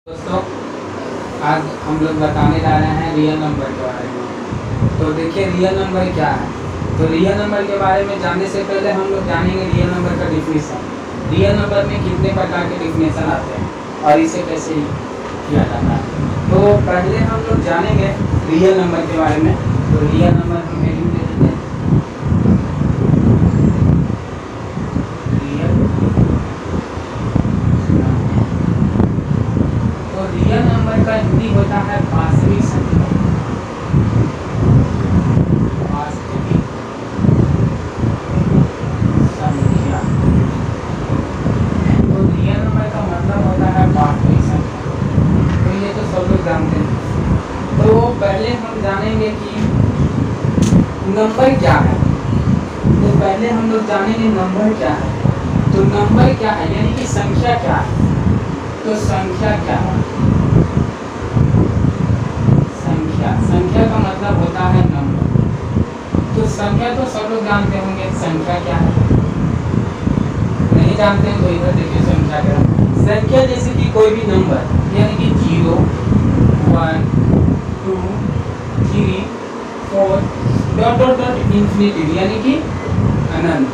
दोस्तों, आज हम लोग बताने जा रहे हैं रियल नंबर के बारे में। तो देखिए रियल नंबर क्या है। तो रियल नंबर के बारे में जानने से पहले हम लोग जानेंगे रियल नंबर का डिफिनेशन। रियल नंबर में कितने प्रकार के डिफिनेशन आते हैं और इसे कैसे किया जाता है। तो पहले हम लोग जानेंगे रियल नंबर के बारे में। तो रियल नंबर हम वैल्यू दे देते हैं रियल नंबर का हिंदी होता है वास्तविक संख्या। वास्तविक संख्या। तो रियल नंबर का मतलब होता है वास्तविक संख्या। तो ये तो सब लोग जानते हैं। तो पहले हम जानेंगे कि नंबर क्या है। तो पहले हम लोग जानेंगे नंबर क्या है। तो नंबर क्या है यानी कि संख्या क्या है। तो संख्या क्या है। संख्या का मतलब होता है नंबर। तो संख्या तो सब लोग जानते होंगे। संख्या क्या है, नहीं जानते हैं तो इधर देखिए संख्या क्या है। संख्या जैसे कि कोई भी नंबर यानी कि 0, 1, 2, 3, 4 डॉट डॉट डॉट इंफिनिटी यानी कि अनंत।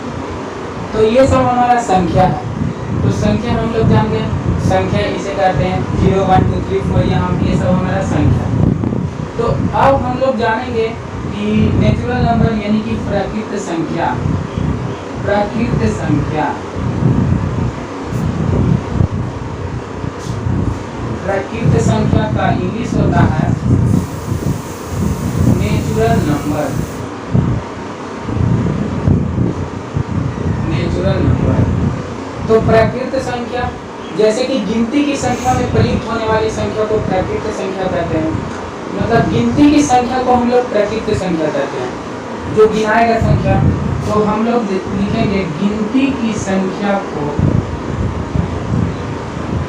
तो ये सब हमारा संख्या है। तो संख्या हम लोग जान गए। संख्या इसे कहते हैं 0, 1, 2, 3, 4 ये सब हमारा संख्या। तो अब हम लोग जानेंगे कि नेचुरल नंबर यानी कि प्राकृत संख्या। प्राकृत संख्या। प्राकृत संख्या का इंग्लिश होता है नेचुरल नंबर। Natural number. तो प्राकृत संख्या जैसे कि गिनती की संख्या में प्रयुक्त होने वाली संख्या को प्राकृत संख्या कहते हैं। मतलब गिनती की संख्या को हम लोग प्राकृत संख्या कहते हैं। जो गिनाएगा संख्या तो हम लोग लिखेंगे गिनती की संख्या को।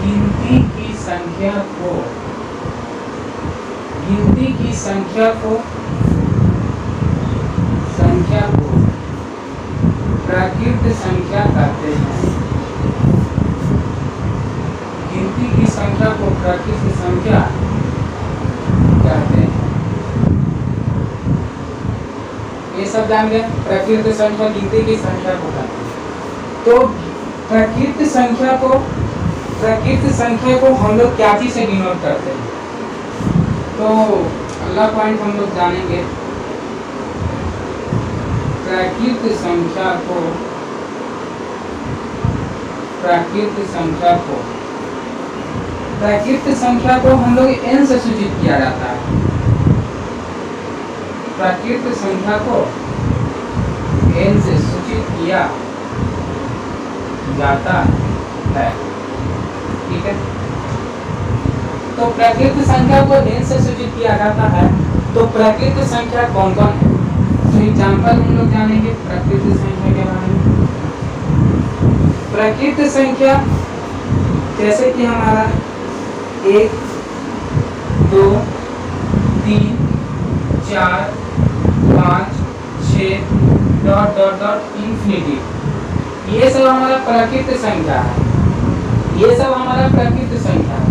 गिनती की संख्या को। गिनती की संख्या को। संख्या को प्राकृत संख्या कहते हैं। गिनती की संख्या को प्राकृत संख्या कहते हैं। ये सब जान गए। प्राकृत संख्या गिनती की संख्या को कहते हैं। तो प्राकृत संख्या को हम लोग क्या चीज से डिनोट करते हैं। तो अगला पॉइंट हम लोग जानेंगे प्राकृत संख्या को। प्राकृत संख्या को। प्राकृत संख्या को हम लोग n से सूचित किया जाता है। प्राकृत संख्या को n से सूचित किया जाता है। ठीक है। तो प्राकृत संख्या को n से सूचित किया जाता है। तो प्राकृत संख्या कौन कौन है। तो एग्जाम्पल हम लोग जानेंगे प्राकृत संख्या के बारे में। प्राकृत संख्या जैसे कि हमारा 1, 2, 3, 4, 5, 6 डॉट डॉट डॉट इंफिनिटी। ये सब हमारा प्राकृत संख्या है। ये सब हमारा प्राकृत संख्या है।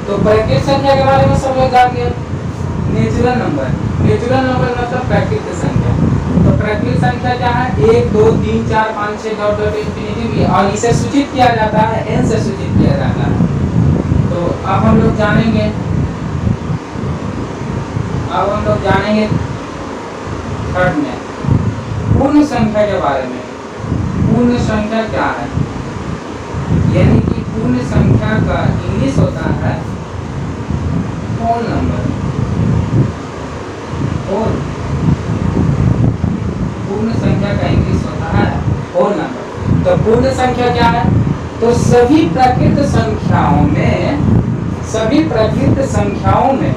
तो प्राकृत संख्या के बारे में सब लोग जान गए। Natural number. नेचुरल नंबर मतलब प्राकृत संख्या। तो प्राकृत संख्या क्या है 1, 2, 3, 4, 5, 6 डॉट डॉट इंफिनिटी। और इसे सूचित किया जाता है n से सूचित किया जाता है। तो अब हम लोग जानेंगे थर्ड में पूर्ण संख्या के बारे में। पूर्ण संख्या क्या है यानी कि पूर्ण संख्या का इंग्लिश होता है होल नंबर। पूर्ण संख्या का इंग्लिश होता है होल नंबर। तो पूर्ण संख्या क्या है। तो सभी प्राकृत संख्याओं में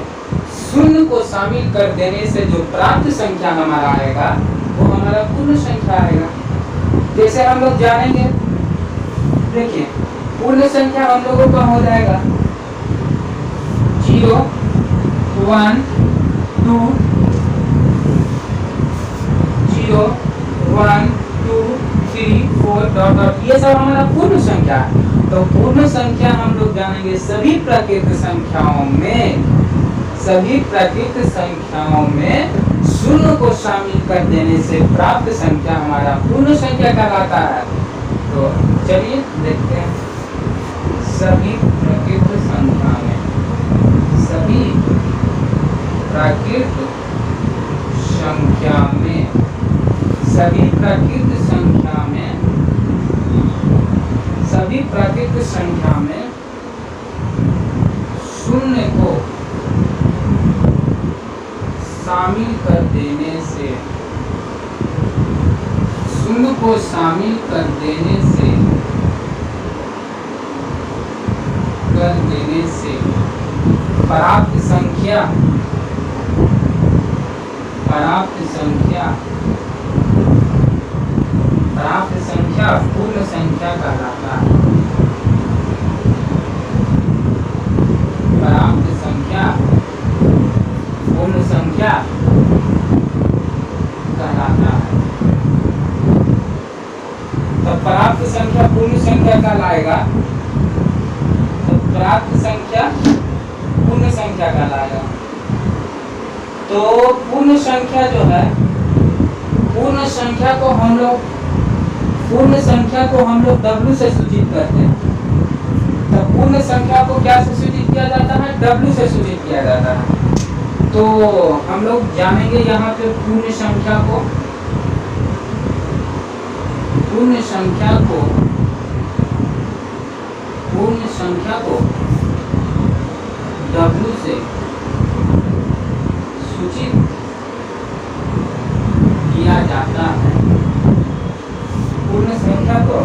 शून्य को शामिल कर देने से जो प्राप्त संख्या हमारा आएगा वो हमारा पूर्ण संख्या आएगा। जैसे हम लोग जानेंगे देखिए पूर्ण संख्या हम लोगों का हो जाएगा 0, 1, 2, 0, 1, 2, 3, 4 डॉट डॉट ये सब हमारा पूर्ण संख्या है। तो पूर्ण संख्या हम लोग जानेंगे सभी प्राकृत संख्याओं में, सभी प्राकृत संख्याओं में शून्य को शामिल कर देने से प्राप्त संख्या हमारा पूर्ण संख्या कहलाता है। तो चलिए देखते हैं, सभी प्राकृत संख्या में, सभी प्राकृत संख्या में, सभी प्राकृत संख्या में, सभी प्राकृत संख्या में शून्य को शामिल कर देने से, शून्य को शामिल कर देने से प्राप्त संख्या, प्राप्त संख्या, प्राप्त संख्या पूर्ण संख्या कहलाता है। प्राप्त संख्या पूर्ण संख्या कहलाता है। तो प्राप्त संख्या पूर्ण संख्या कहलाएगा, तो प्राप्त संख्या पूर्ण संख्या कहलाएगा। तो पूर्ण संख्या जो है, पूर्ण संख्या को हम लोग, पूर्ण संख्या को हम लोग W से सूचित करते हैं। तो पूर्ण संख्या को क्या से सूचित किया जाता है? W से सूचित किया जाता है। तो हम लोग जानेंगे यहाँ पे पूर्ण संख्या को, पूर्ण संख्या को, पूर्ण संख्या को W से सूचित किया जाता है। पूर्ण संख्या को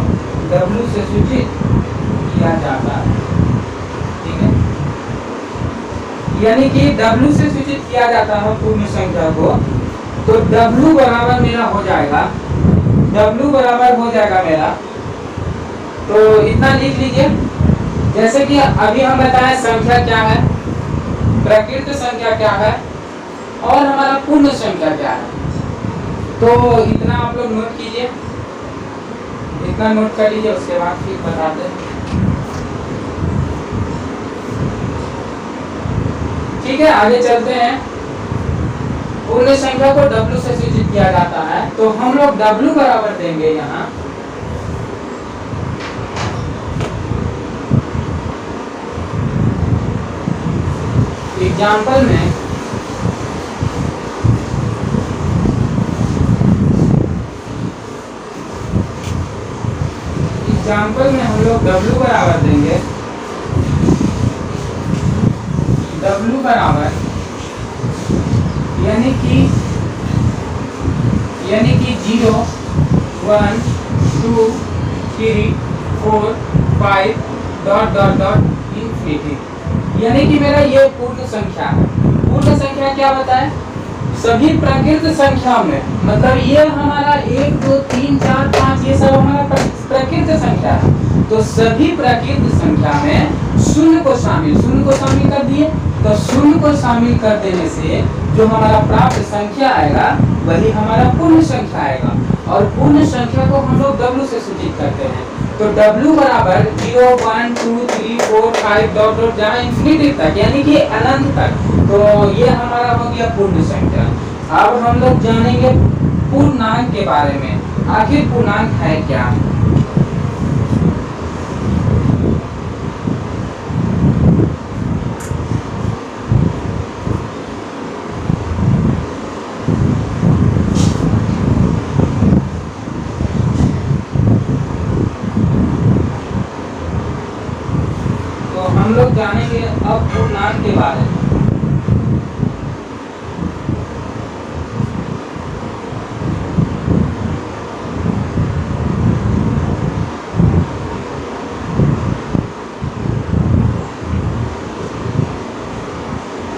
W से सूचित किया जाता है, ठीक है। यानी कि W से सूचित किया जाता है पूर्ण संख्या को, तो W बराबर मेरा हो जाएगा, W बराबर हो जाएगा मेरा, तो इतना लिख लीजिए। जैसे कि अभी हम बताएं संख्या क्या है, प्राकृत संख्या क्या है और हमारा पूर्ण संख्या क्या है। तो इतना आप लोग नोट कीजिए, इतना नोट कर लीजिए, उसके बाद फिर बताते हैं, ठीक है। आगे चलते हैं। पूर्ण संख्या को W से सूचित किया जाता है, तो हम लोग W बराबर देंगे यहाँ एग्जाम्पल में, एग्जाम्पल में हम लोग W बराबर देंगे, W बराबर यानी कि 0, 1, 2, 3, 4, 5 डॉट डॉट डॉट इंफिनिटी, यानी कि मेरा ये पूर्ण संख्या है। पूर्ण संख्या क्या बताए? सभी प्राकृत संख्या में, मतलब ये हमारा 1, 2, 3, 4, 5 ये सब हमारा प्राकृत संख्या है। तो सभी प्राकृत संख्या में शून्य को शामिल कर दिए, तो शून्य को शामिल कर देने से जो हमारा प्राप्त संख्या आएगा वही हमारा पूर्ण संख्या आएगा। और पूर्ण संख्या को हम लोग W से सूचित करते हैं, तो W बराबर 0, 1, 2, 3, 4, 5 डॉट डॉट जहाँ इंफिनिटी तक, यानी कि अनंत तक। तो ये हमारा हो गया पूर्ण संख्या। अब हम लोग जानेंगे पूर्णांक के बारे में। आखिर पूर्णांक है क्या? हम लोग जानेंगे अब पूर्णांक के बारे में।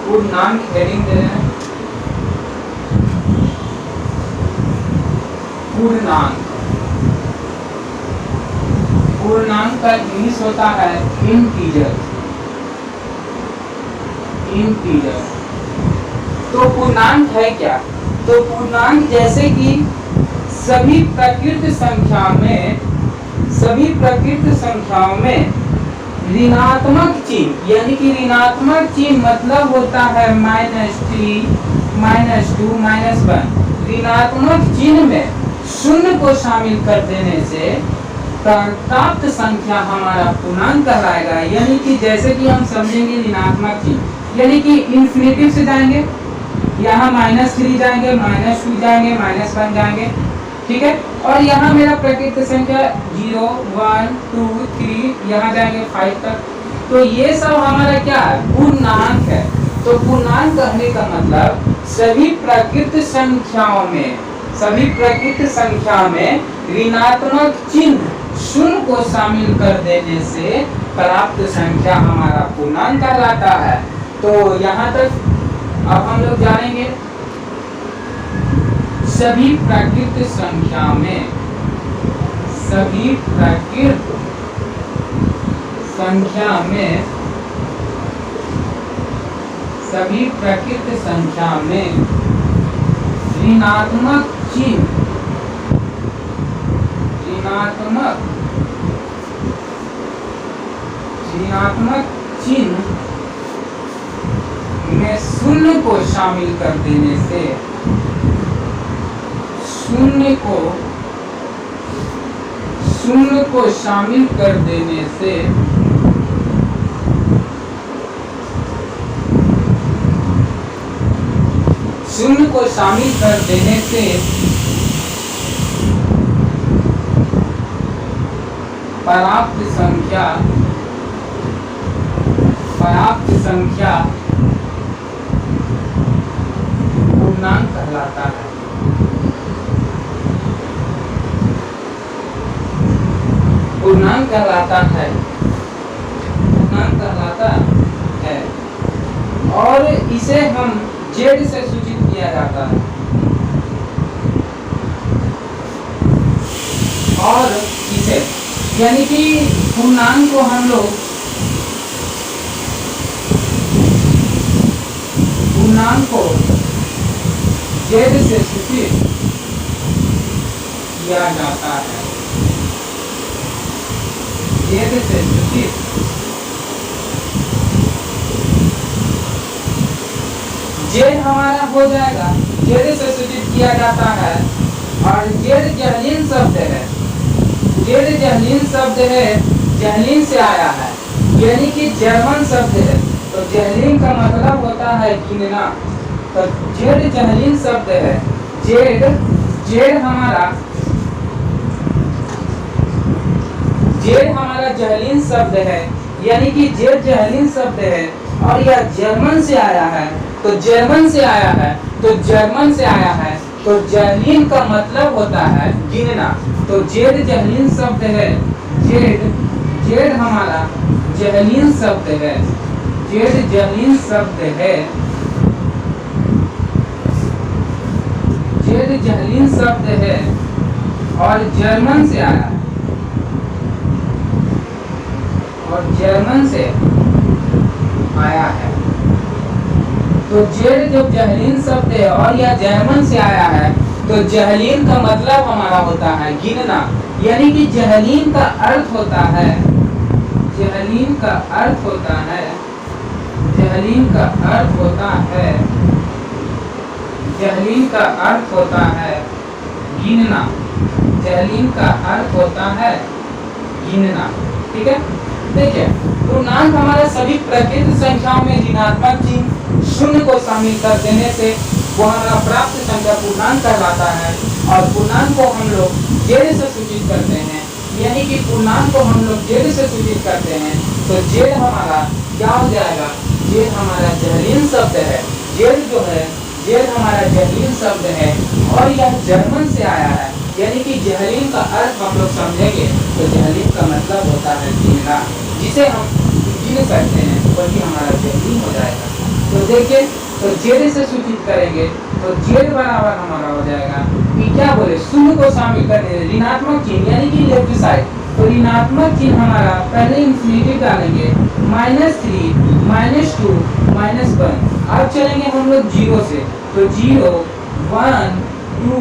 पूर्णांक हेडिंग दे रहे हैं, पूर्णांक। पूर्णांक का इंग्लिश होता है इंटीजर। इंटीजर तो पूर्णांक है क्या? तो पूर्णांक जैसे कि सभी प्राकृत संख्या में, सभी प्रकृत संख्याओं में ऋणात्मक चिन्ह, यानी कि ऋणात्मक चिन्ह मतलब होता है -3, -2, -1। ऋणात्मक चिन्ह में शून्य को शामिल कर देने से प्राप्त संख्या हमारा पूर्णांक कहलाएगा। यानी कि जैसे कि हम समझेंगे ऋणात्मक चिन्ह, यानी कि इंफिनिटिव से जाएंगे, यहाँ -3 जाएंगे, -2 जाएंगे, -1 जाएंगे, ठीक है। और यहाँ मेरा प्रकृत संख्या 0, 1, 2, 3 यहाँ जाएंगे 5 तक। तो ये सब हमारा क्या है, पूर्णांक है। तो पूर्णांक कहने का मतलब सभी प्रकृत संख्याओं में ऋणात्मक चिन्ह शून्य को शामिल कर देने से प्राप्त संख्या हमारा पूर्णांक कहलाता है। तो यहाँ तक अब हम लोग जानेंगे सभी प्रकृत संख्या में ऋणात्मक चिन्ह में शून्य को शामिल कर देने से शून्य को शामिल कर देने से प्राप्त संख्या पूर्णांक कहलाता है। पूर्णांक कहलाता है और इसे हम जेड से सूचित किया जाता है। और इसे यानी कि पूर्णांक को हम लोग जेड से सूचित किया जाता है। जेड से सूचित जेड हमारा हो जाएगा, जेड से सूचित किया जाता है। और जेड जहलीन शब्द है, जेड जहलीन शब्द है, जहलीन से आया है, यानी कि जर्मन शब्द है। तो जहलीन का मतलब होता है गिनना। तो जेड जहलीन शब्द है, जेड हमारा जहलीन शब्द है, यानी कि जेड जहलीन शब्द है और यह जर्मन से आया है। तो जर्मन से आया है तो जहलीन का मतलब होता है गिनना। तो जेड जहलीन शब्द है, जेड हमारा जहलीन शब्द है, जेड जहलीन शब्द है, जेड जहलीन शब्द है और जर्मन से आया है, और जर्मन से आया है। तो जेड जब जहलीन शब्द है और यह जर्मन से आया है, तो जहलीन का मतलब हमारा होता है गिनना। यानी कि जहलीन का अर्थ होता है, जहलीन का अर्थ होता है गिनना। जहलीन का अर्थ होता है गिनना, ठीक है। देखिए पूर्णांक हमारे सभी प्रकृत संख्याओं में ऋणात्मक चिन्ह शून्य को शामिल कर देने से वो हमारा प्राप्त संख्या पूर्णांक कहलाता है। और पूर्णांक को हम लोग जेड से सूचित करते हैं, यानी कि पूर्णांक को हम लोग जेड से सूचित करते हैं। तो जेड हमारा क्या हो जाएगा, जेड हमारा जहलीन शब्द है, जेड जो है जेड हमारा जहलीन शब्द है और यह जर्मन से आया है। यानी कि जहलीन का अर्थ हम लोग समझेंगे तो जहलीन का मतलब होता है गिनना, जिसे हम गिन सकते हैं वही हमारा जहलीन हो जाएगा। तो देखिए, तो जेड से सूचित करेंगे तो जेड बराबर हमारा हो जाएगा कि क्या बोले, शून्य को शामिल करने ऋणात्मक चिन्ह, यानी कि लेफ्ट साइड। तो ऋणात्मक चिन्ह हमारा पहले इंफिनिटी डालेंगे, -3, -2, -1। अब चलेंगे हम लोग 0 से, तो 0, 1, 2,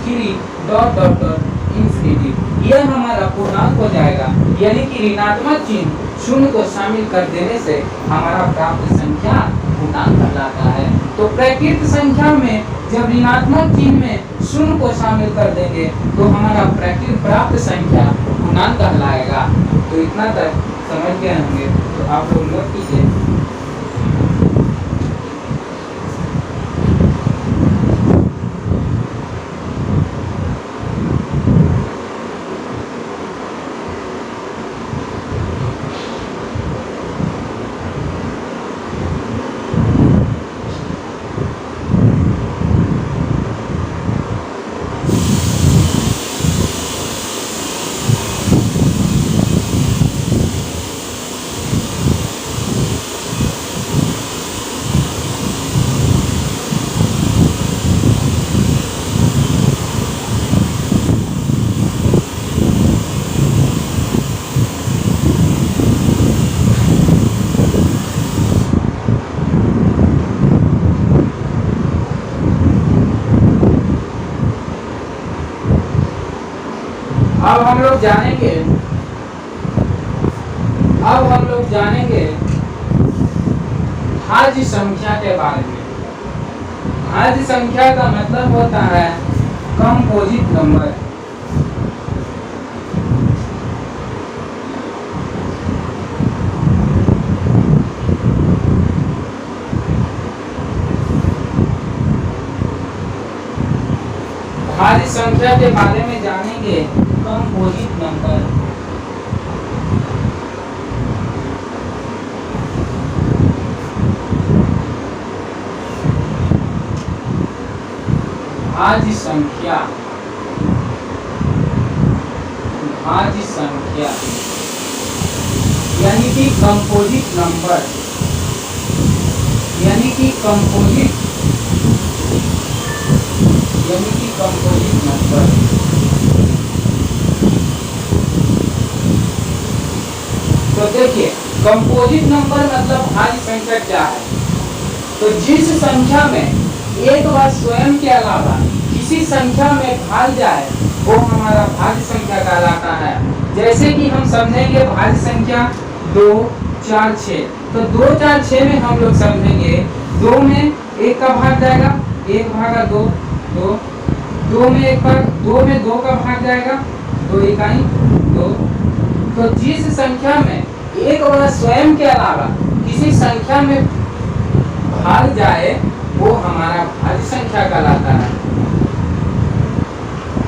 3 ... इंफिनिटी, यह हमारा पूर्णांक हो जाएगा। यानी कि ऋणात्मक चिन्ह शून्य को शामिल कर देने से हमारा प्राप्त संख्या पूर्णांक कहलाता है। तो प्रकृत संख्या में जब ऋणात्मक चिन्ह में शून्य को शामिल कर देंगे तो हमारा प्रकृत प्राप्त संख्या पूर्णांक कहलाएगा। तो इतना तक समझ गए होंगे, तो आप लोग नोट कीजिए। अब हम लोग जानेंगे भाज्य संख्या के बारे में। भाज्य संख्या का मतलब होता है कंपोजिट नंबर। भाज्य संख्या के बारे में जानेंगे कंपोजिट नंबर। भाज्य संख्या, भाज्य संख्या यानी कि कंपोजिट नंबर, यानी कि कंपोजिट नंबर। तो देखिए कंपोजिट नंबर मतलब भाज्य संख्या क्या है। तो जिस संख्या में एक बार स्वयं के अलावा किसी संख्या में भाग जाए वो हमारा भाज्य संख्या कहलाता है। जैसे कि हम समझेंगे भाज्य संख्या 2, 4, 6। तो 2, 4, 6 में हम लोग समझेंगे 2 में 1 का भाग जाएगा, 1 भागा 2, 2। 2 में 1 भाग, 2 में 2 का भाग जाएगा, 2 इकाई 2। तो जिस संख्या में एक बार स्वयं के अलावा किसी संख्या में भाग जाए वो हमारा भाज्य संख्या कहलाता है।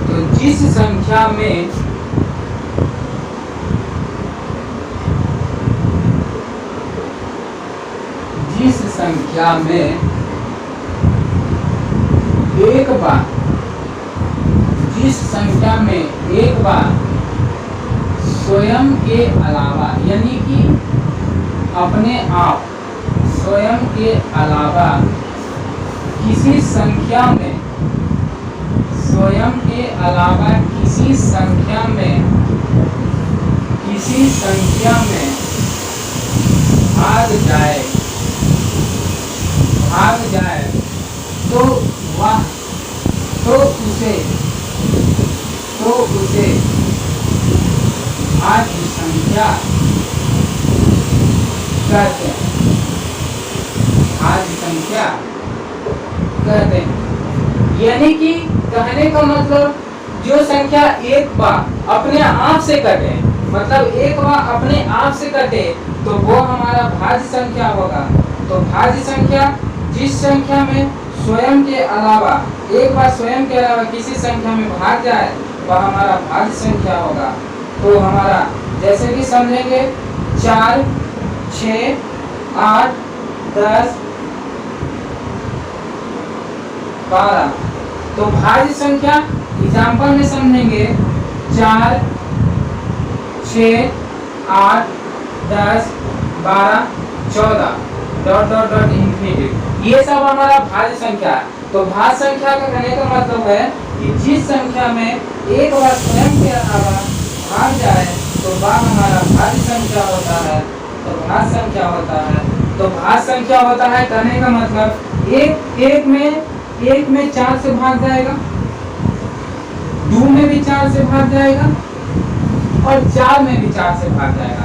तो जिस संख्या में एक बार स्वयं के अलावा यानी कि अपने आप स्वयं के अलावा किसी संख्या में भाग जाए तो उसे भाज्य संख्या कहते हैं। भाज्य संख्या कहते हैं यानी कि कहने का मतलब जो संख्या एक बार अपने आप से कटे, मतलब एक बार अपने आप से कटे तो वो हमारा भाज्य संख्या होगा। तो भाज्य संख्या जिस संख्या में स्वयं के अलावा एक बार स्वयं के अलावा किसी संख्या में भाग जाए वह हमारा भाज्य संख्या होगा। तो हमारा जैसे कि समझेंगे 4, 6, 8, 10, 12। तो भाज्य संख्या एग्जाम्पल में समझेंगे 4, 6, 8, 10, 12, 14 ... इंफिनिटी। ये सब हमारा भाज्य संख्या है। तो भाज्य संख्या का कहने का मतलब है कि जिस संख्या में एक बार स्वयं के अलावा भाग जाए तो वह हमारा भाज्य संख्या होता है। तो भाज्य संख्या होता है, तो भाज्य संख्या होता है कहने का मतलब एक में 4 से भाग जाएगा, 2 में भी 4 से भाग जाएगा और 4 में भी 4 से भाग जाएगा।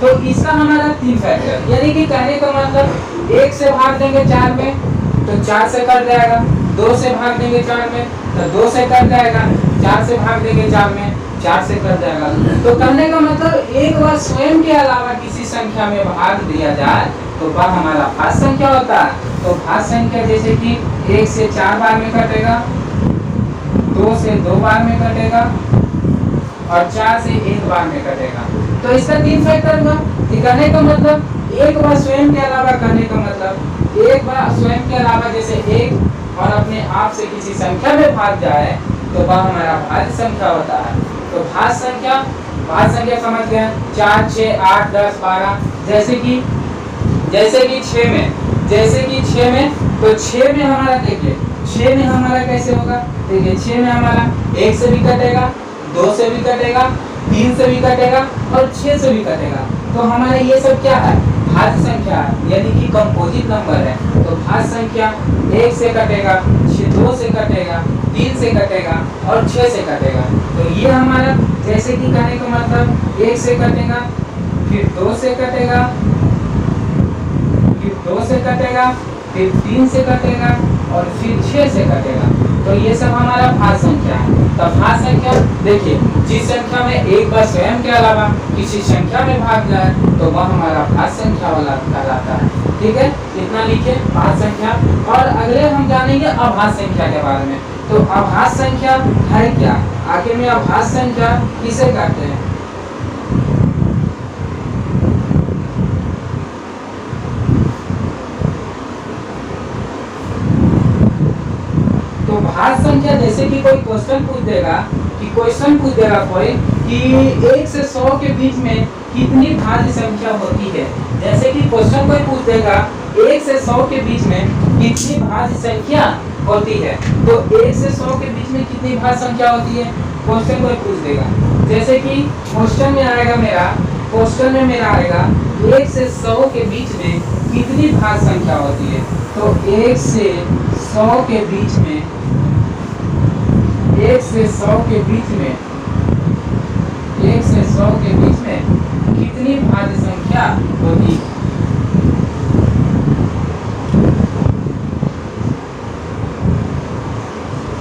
तो इसका हमारा 3 फैक्टर, यानी कि कहने का मतलब 1 से भाग देंगे 4 में तो 4 से कट जाएगा, 2 से भाग देंगे 4 में तो 2 से कट जाएगा, 4 से भाग देंगे 4 में 4 से कट जाएगा। तो कहने का मतलब एक बार स्वयं के अलावा किसी संख्या में भाग दिया जाए तो वह हमारा भाज्य संख्या होता है। तो भाज्य संख्या जैसे कि 1 से 4 बार में कटेगा, 2 से 2 बार में कटेगा और 4 से 1 बार में कटेगा। तो इसका 3 फैक्टर हुआ। कहने का मतलब एक बार स्वयं के अलावा, कहने का मतलब एक बार स्वयं के अलावा जैसे 1 और अपने आप से किसी संख्या में भाग जाए तो वह हमारा भाज्य संख्या होता है। तो भाज्य संख्या समझ गए, 4, 6, 8, 10, 12। जैसे कि 6 में तो 6 में हमारा देखिए 6 में हमारा कैसे होगा, देखिए 6 में हमारा 1 से भी कटेगा, 2 से भी कटेगा, 3 से भी कटेगा और 6 से भी कटेगा। तो हमारा ये सब क्या है, भाज्य संख्या है, यानी कि कंपोजिट नंबर है। तो भाज्य संख्या 1 से कटेगा, 2 से कटेगा, 3 से कटेगा और 6 से कटेगा। तो ये हमारा जैसे कि कहने का मतलब 1 से कटेगा, फिर 2 से कटेगा, फिर 2 से कटेगा, फिर 3 से कटेगा और फिर 6 से कटेगा। तो ये सब हमारा भाज्य संख्या है। तो भाज्य संख्या देखिए, जिस संख्या में एक बार स्वयं के अलावा किसी संख्या में भाग जाए तो वह हमारा भाज्य संख्या वाला कहलाता है। ठीक है, इतना लिखिए भाज्य संख्या। और अगले हम जानेंगे अभाज्य संख्या के बारे में। तो अभाज्य संख्या है क्या, आखिर में अभाज्य संख्या किसे कहते हैं। भाज्य संख्या जैसे कि कोई क्वेश्चन पूछ देगा कोई कि 1 से 100 के बीच में कितनी भाज्य संख्या होती है। जैसे कि क्वेश्चन कोई पूछ देगा 1 से 100 के बीच में कितनी भाज्य संख्या होती है, तो 1 से 100 के बीच में कितनी भाज्य संख्या होती है क्वेश्चन कोई पूछ देगा। जैसे कि क्वेश्चन में मेरा आएगा 1 से 100 के बीच में कितनी भाज्य संख्या होती है। तो 1 से 100 के बीच में कितनी भाज्य संख्या होती है।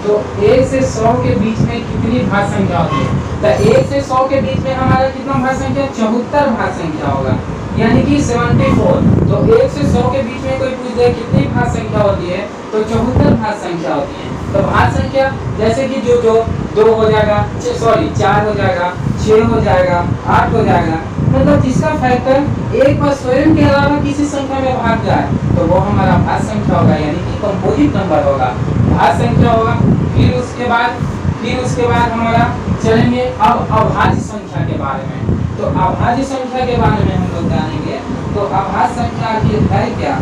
तो 1 से 100 के बीच में कितनी भाज्य संख्या होती है। तो 1 से 100 के बीच में हमारा कितना भाज्य संख्या, 74 भाज्य संख्या होगा, यानी कि 74। तो 1 से 100 के बीच में कोई पूछ दे कितनी भाज्य संख्या होती है तो 74 भाज्य संख्या होती है। तो भाज्य संख्या जैसे कि जो 2 हो जाएगा, 4 हो जाएगा, 6 हो जाएगा, 8 हो जाएगा, मतलब जिसका फैक्टर एक बार स्वयं के अलावा किसी संख्या में भाग जाए तो वो हमारा भाज्य संख्या होगा, यानी कि कंपोजिट नंबर होगा, भाज्य संख्या होगा। फिर उसके बाद हमारा चलेंगे अब अभाज्य संख्या के बारे में। तो अभाज्य संख्या के बारे में हम लोग जानेंगे। तो अभाज्य संख्या आखिर है क्या।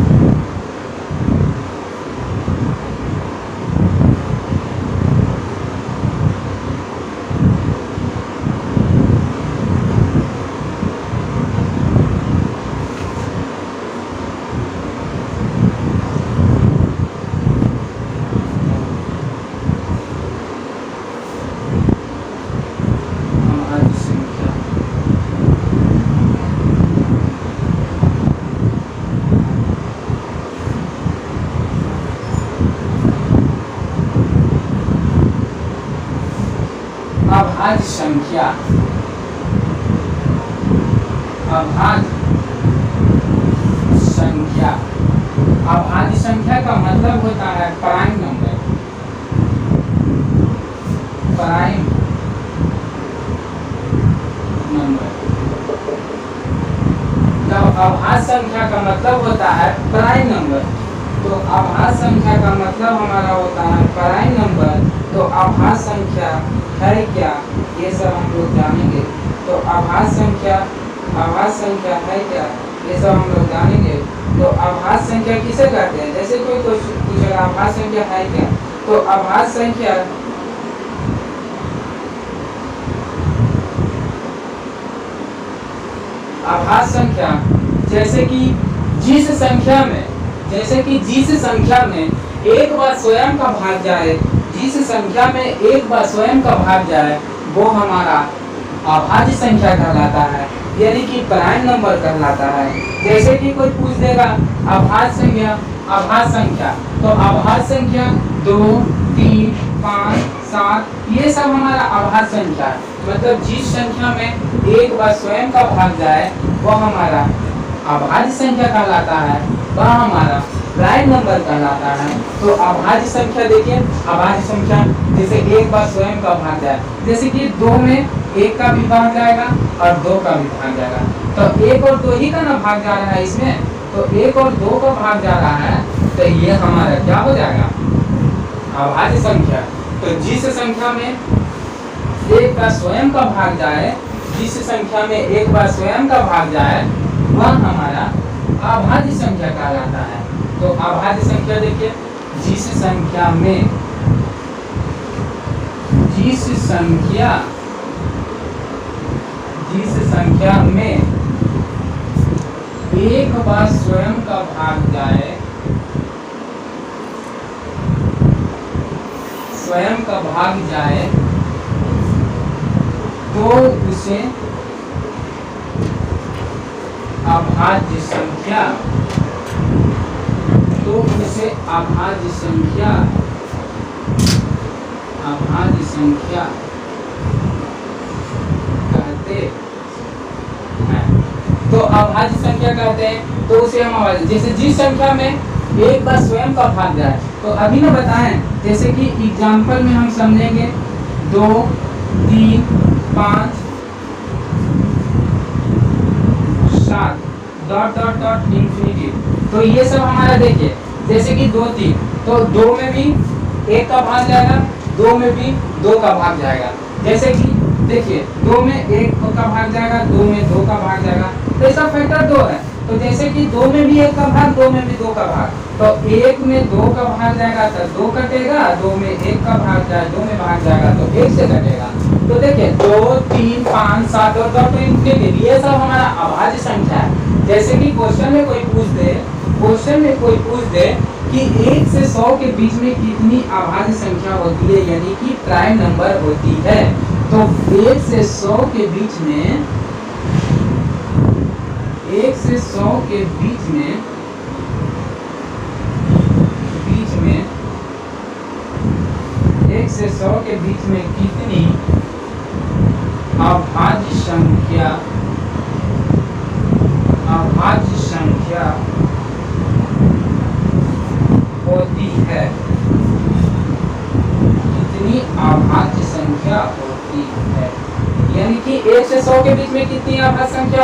अभाज्य संख्या, अभाज्य संख्या का मतलब होता है प्राइम नंबर। तो अभाज्य संख्या का मतलब होता है प्राइम नंबर। तो अभाज्य संख्या का मतलब हमारा होता है प्राइम नंबर। तो अभाज्य संख्या है क्या, ये सब हम लोग जानेंगे। तो अभाज्य संख्या है क्या, ये सब हम लोग जानेंगे। तो अभाज्य संख्या किसे कहते हैं, जैसे कोई पूछेगा अभाज्य संख्या है क्या, तो अभाज्य संख्या जैसे कि जिस संख्या में एक बार स्वयं का भाग जाए जिस संख्या में एक बार स्वयं का भाग जाए वो हमारा अभाज्य संख्या कहलाता है, यानी कि प्राइम नंबर कहलाता है। जैसे कि कोई पूछ देगा अभाज्य संख्या, तो अभाज्य संख्या 2, 3, 5, 7 ये सब हमारा अभाज्य संख्या है। मतलब जिस संख्या में एक बार स्वयं का भाग जाए वह हमारा अभाज्य संख्या कहलाता है, वह हमारा प्राइम नंबर कहलाता है। तो अभाज्य संख्या देखिए, अभाज्य संख्या जैसे एक बार स्वयं का भाग जाए, जैसे कि 2 में 1 का भी भाग जाएगा और 2 का भी भाग जाएगा, तो 1 और 2 ही का ना भाग जा रहा है इसमें, तो 1 और 2 का भाग जा रहा है, तो ये हमारा क्या हो जाएगा अभाज्य संख्या। तो जिस संख्या में एक का स्वयं का भाग जाए, जिस संख्या में एक बार स्वयं का भाग जाए वह हमारा अभाज्य संख्या कहलाता है। तो अभाज्य संख्या देखिए, जिस संख्या में एक बार स्वयं का भाग जाए, तो उसे अभाज्य संख्या कहते हैं। तो अभाज्य संख्या कहते हैं, तो उसे हम अभाज्य, जैसे जिस संख्या में एक बार स्वयं का भाग जाए, तो अभी ना बताएं, जैसे कि एग्जाम्पल में हम समझेंगे 2, 3, 5, 7 ... इंफिनिटी। तो ये सब हमारा देखिए, जैसे कि 2, 3, तो 2 में भी 1 का भाग जाएगा, 2 में भी 2 का भाग जाएगा। जैसे कि देखिए 2 में 1 का भाग जाएगा, 2 में 2 का भाग जाएगा, तो इसका फैक्टर 2 है। तो जैसे कि 2 में भी 1 का भाग, 2 में भी 2 का भाग, तो 1 में 2 का भाग जाएगा तो 2 कटेगा, 2 में 1 का भाग जाए 2 में भाग जाएगा तो 1 से कटेगा। तो देखिए 2, 3, 5, 7 और 10 इंफिनिटी, ये सब हमारा अभाज्य संख्या है। जैसे कि क्वेश्चन में कोई पूछ दे कि 1 से 100 के बीच में कितनी अभाज्य संख्या होती है, यानी कि प्राइम नंबर होती है, तो 1 से 100 के बीच में 1 से 100 के बीच में कितनी अभाज्य संख्या होती है, कितनी अभाज्य संख्या होती है, यानी कि 1 से 100 के बीच में कितनी अभाज्य संख्या होती है।